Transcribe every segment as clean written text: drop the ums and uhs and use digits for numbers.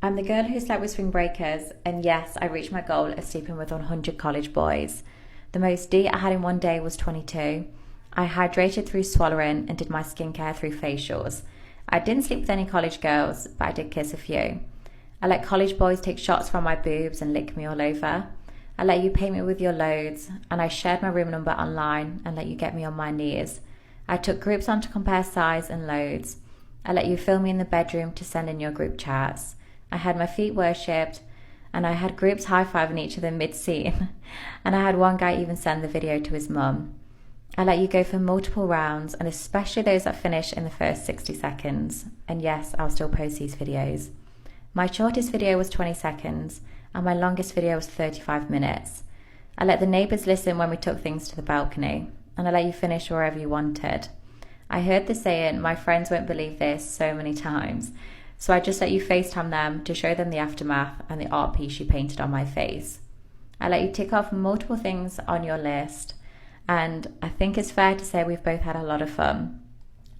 I'm the girl who slept with spring breakers, and yes, I reached my goal of sleeping with 100 college boys. The most D I had in one day was 22. I hydrated through swallowing and did my skincare through facials. I didn't sleep with any college girls, but I did kiss a few. I let college boys take shots from my boobs and lick me all over. I let you paint me with your loads, and I shared my room number online and let you get me on my knees. I took groups on to compare size and loads. I let you film me in the bedroom to send in your group chats. I had my feet worshipped, and I had groups high-fiving each other mid-scene. And I had one guy even send the video to his mum. I let you go for multiple rounds, and especially those that finish in the first 60 seconds. And yes, I'll still post these videos. My shortest video was 20 seconds, and my longest video was 35 minutes. I let the neighbours listen when we took things to the balcony, and I let you finish wherever you wanted. I heard the saying, my friends won't believe this, so many times. So I just let you FaceTime them to show them the aftermath and the art piece you painted on my face. I let you tick off multiple things on your list, and I think it's fair to say we've both had a lot of fun.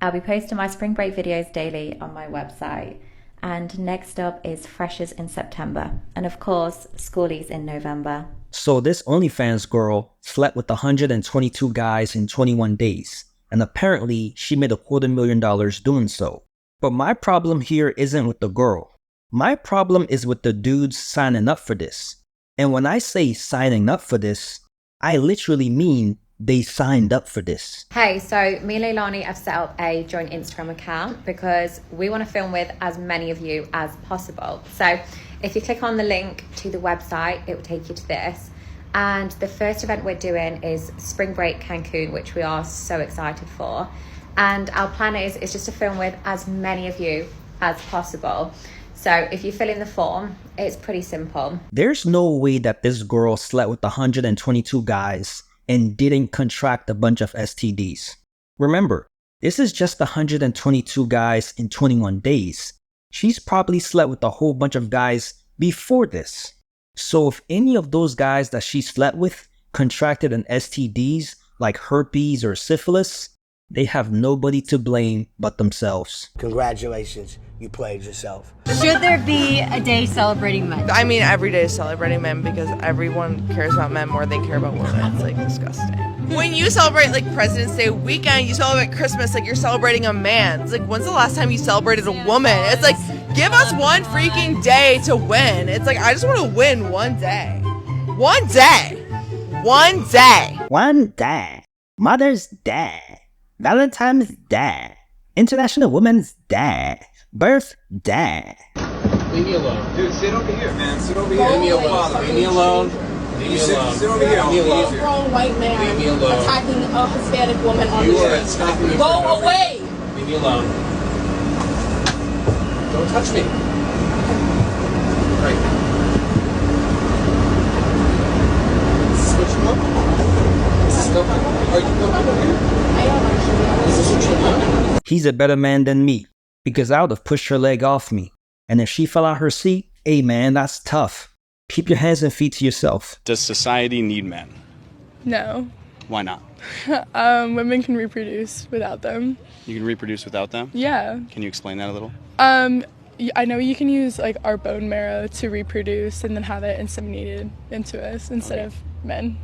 I'll be posting my spring break videos daily on my website. And next up is Freshers in September. And of course, Schoolies in November. So this OnlyFans girl slept with 122 guys in 21 days. And apparently she made $250,000 doing so. But my problem here isn't with the girl. My problem is with the dudes signing up for this. And when I say signing up for this, I literally mean they signed up for this. Hey, so me and Leilani have set up a joint Instagram account because we want to film with as many of you as possible. So if you click on the link to the website, it will take you to this. And the first event we're doing is Spring Break Cancun, which we are so excited for. And our plan is just to film with as many of you as possible. So if you fill in the form, it's pretty simple. There's no way that this girl slept with 122 guys and didn't contract a bunch of STDs. Remember, this is just 122 guys in 21 days. She's probably slept with a whole bunch of guys before this. So if any of those guys that she slept with contracted an STDs like herpes or syphilis, they have nobody to blame but themselves. Congratulations, you played yourself. Should there be a day celebrating men? I mean, every day is celebrating men because everyone cares about men more than they care about women. It's like disgusting. When you celebrate like President's Day weekend, you celebrate Christmas like you're celebrating a man. It's like, when's the last time you celebrated a woman? It's like, give us one freaking day to win. It's like, I just want to win one day. One day. One day. One day. Mother's Day. Valentine's Day. International Women's Day. Birth Day. Leave me alone. Dude, sit over here, man. Sit over here. Leave me alone. Leave me alone. Leave me alone. Sit over here. Leave me alone. Grown white man Leave me alone. attacking a Hispanic woman on You the are street. attacking me. Go away. Leave me alone. Don't touch me. Right. Switch them up. Is this go? Are you coming here? I don't actually. Is this what you want? He's a better man than me because I would have pushed her leg off me. And if she fell out her seat, hey man, that's tough. Keep your hands and feet to yourself. Does society need men? No. Why not? Women can reproduce without them. You can reproduce without them? Yeah. Can you explain that a little? I know you can use like our bone marrow to reproduce and then have it inseminated into us instead of men.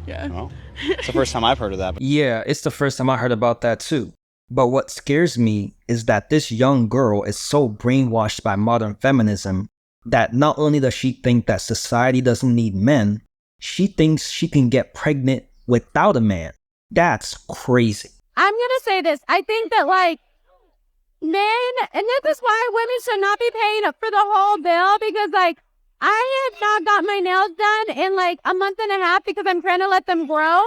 Yeah. Well, it's the first time I've heard of that. But Yeah, it's the first time I heard about that too. But what scares me is that this young girl is so brainwashed by modern feminism that not only does she think that society doesn't need men, she thinks she can get pregnant without a man. That's crazy. I'm going to say this. I think that like men, and this is why women should not be paying up for the whole bill, because like I have not got my nails done in like a month and a half because I'm trying to let them grow.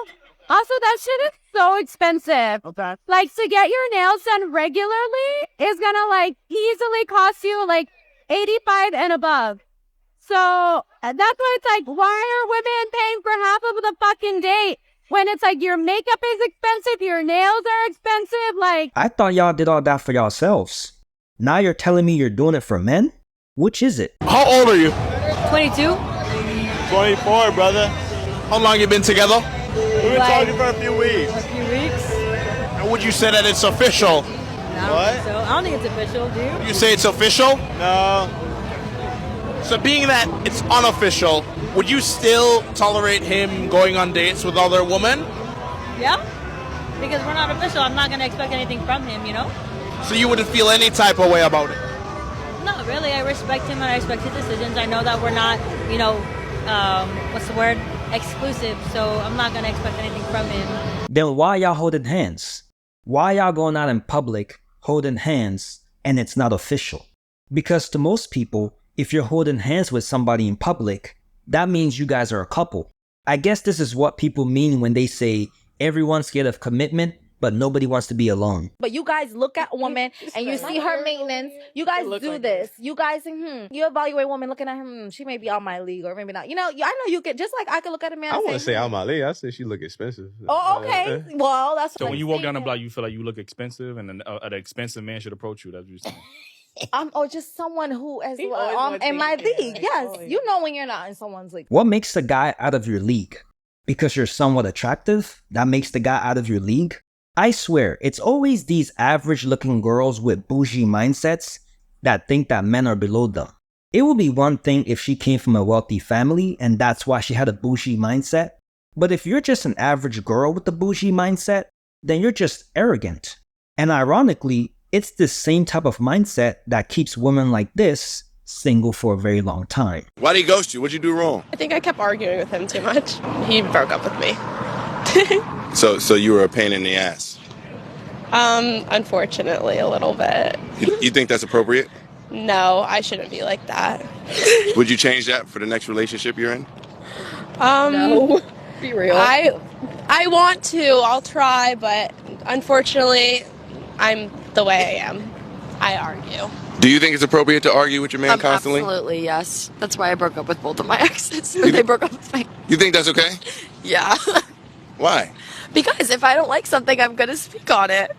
Also, that shit is so expensive. Okay. Like to get your nails done regularly is going to like easily cost you like 85 and above. So that's why it's like, why are women paying for half of the fucking date when it's like your makeup is expensive, your nails are expensive? Like, I thought y'all did all that for yourselves. Now you're telling me you're doing it for men? Which is it? How old are you? 22. 24, brother. How long you been together? We've been talking for a few weeks. A few weeks. And would you say that it's official? No, What? so I don't think it's official, do you? You say it's official? No. So being that it's unofficial, would you still tolerate him going on dates with other women? Yeah, because we're not official. I'm not going to expect anything from him, you know? So you wouldn't feel any type of way about it? Not really. I respect him and I respect his decisions. I know that we're not, you know, what's the word? Exclusive. So I'm not going to expect anything from him. Then why y'all holding hands? Why y'all going out in public holding hands and it's not official? Because to most people, if you're holding hands with somebody in public, that means you guys are a couple. I guess this is what people mean when they say everyone's scared of commitment, but nobody wants to be alone. But you guys look at a woman and you see her maintenance. You guys do this. You guys, you evaluate a woman looking at him. She may be out my league or maybe not. You know, I know you could, just like I could look at a man. I and wouldn't say out my league. I say she look expensive. Oh, okay. Well, that's so what when I'm you walk saying. down the block, you feel like you look expensive, and an expensive man should approach you. That's what you're saying. Just someone who is in my league. Yes, you know when you're not in someone's league. What makes the guy out of your league? Because you're somewhat attractive? That makes the guy out of your league? I swear, it's always these average-looking girls with bougie mindsets that think that men are below them. It would be one thing if she came from a wealthy family and that's why she had a bougie mindset. But if you're just an average girl with a bougie mindset, then you're just arrogant. And ironically, it's this same type of mindset that keeps women like this single for a very long time. Why'd he ghost you? What'd you do wrong? I think I kept arguing with him too much. He broke up with me. So you were a pain in the ass? Unfortunately, a little bit. You think that's appropriate? No, I shouldn't be like that. Would you change that for the next relationship you're in? No, be real. I want to. I'll try, but unfortunately, I'm the way I am. I argue. Do you think it's appropriate to argue with your man constantly? Absolutely, yes. That's why I broke up with both of my exes. They broke up with me. You think that's okay? Yeah. Why? Because if I don't like something, I'm going to speak on it.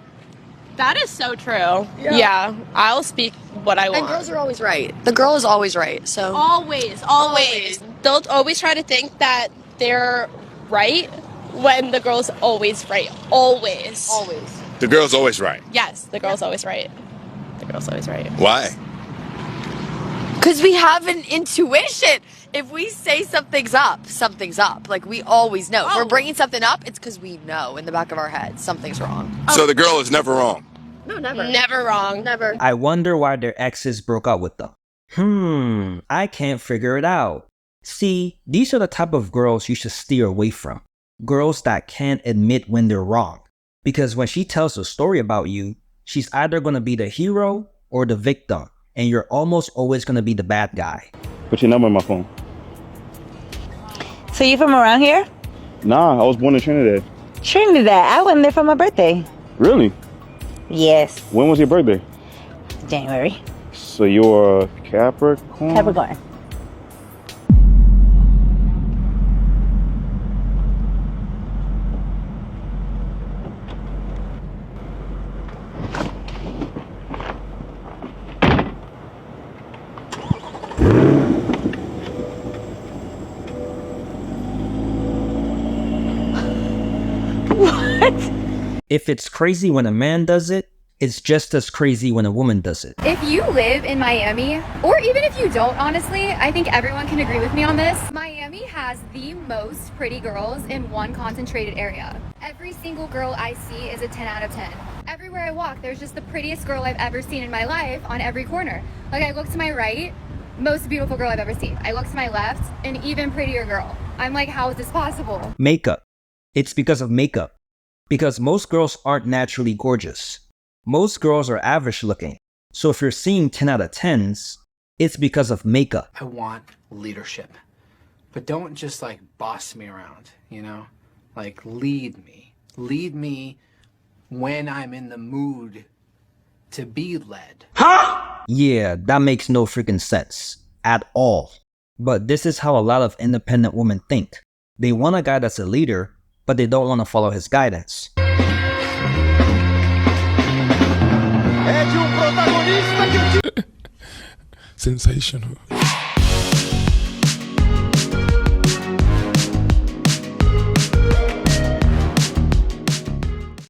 That is so true. Yeah, I'll speak what I want. And girls are always right. The girl is always right, so. Always. They'll always try to think that they're right when the girl's always right. Always. The girl's always right. Yes, the girl's always right. The girl's always right. Why? Because we have an intuition. If we say something's up, something's up. Like, we always know. If we're bringing something up, it's because we know in the back of our head something's wrong. So the girl is never wrong? No, never. Never wrong. Never. I wonder why their exes broke up with them. I can't figure it out. See, these are the type of girls you should steer away from. Girls that can't admit when they're wrong. Because when she tells a story about you, she's either going to be the hero or the victim. And you're almost always going to be the bad guy. Put your number in my phone. So you from around here? Nah, I was born in Trinidad. Trinidad. I went there for my birthday. Really? Yes. When was your birthday? January. So you're a Capricorn? Capricorn. If it's crazy when a man does it, it's just as crazy when a woman does it. If you live in Miami, or even if you don't, honestly, I think everyone can agree with me on this. Miami has the most pretty girls in one concentrated area. Every single girl I see is a 10 out of 10. Everywhere I walk, there's just the prettiest girl I've ever seen in my life on every corner. Like, I look to my right, most beautiful girl I've ever seen. I look to my left, an even prettier girl. I'm like, how is this possible? Makeup. It's because of makeup. Because most girls aren't naturally gorgeous. Most girls are average looking. So if you're seeing 10 out of 10s, it's because of makeup. I want leadership. But don't just like boss me around, you know? Like lead me. Lead me when I'm in the mood to be led. Yeah, that makes no freaking sense. At all. But this is how a lot of independent women think. They want a guy that's a leader, but they don't want to follow his guidance. Sensational.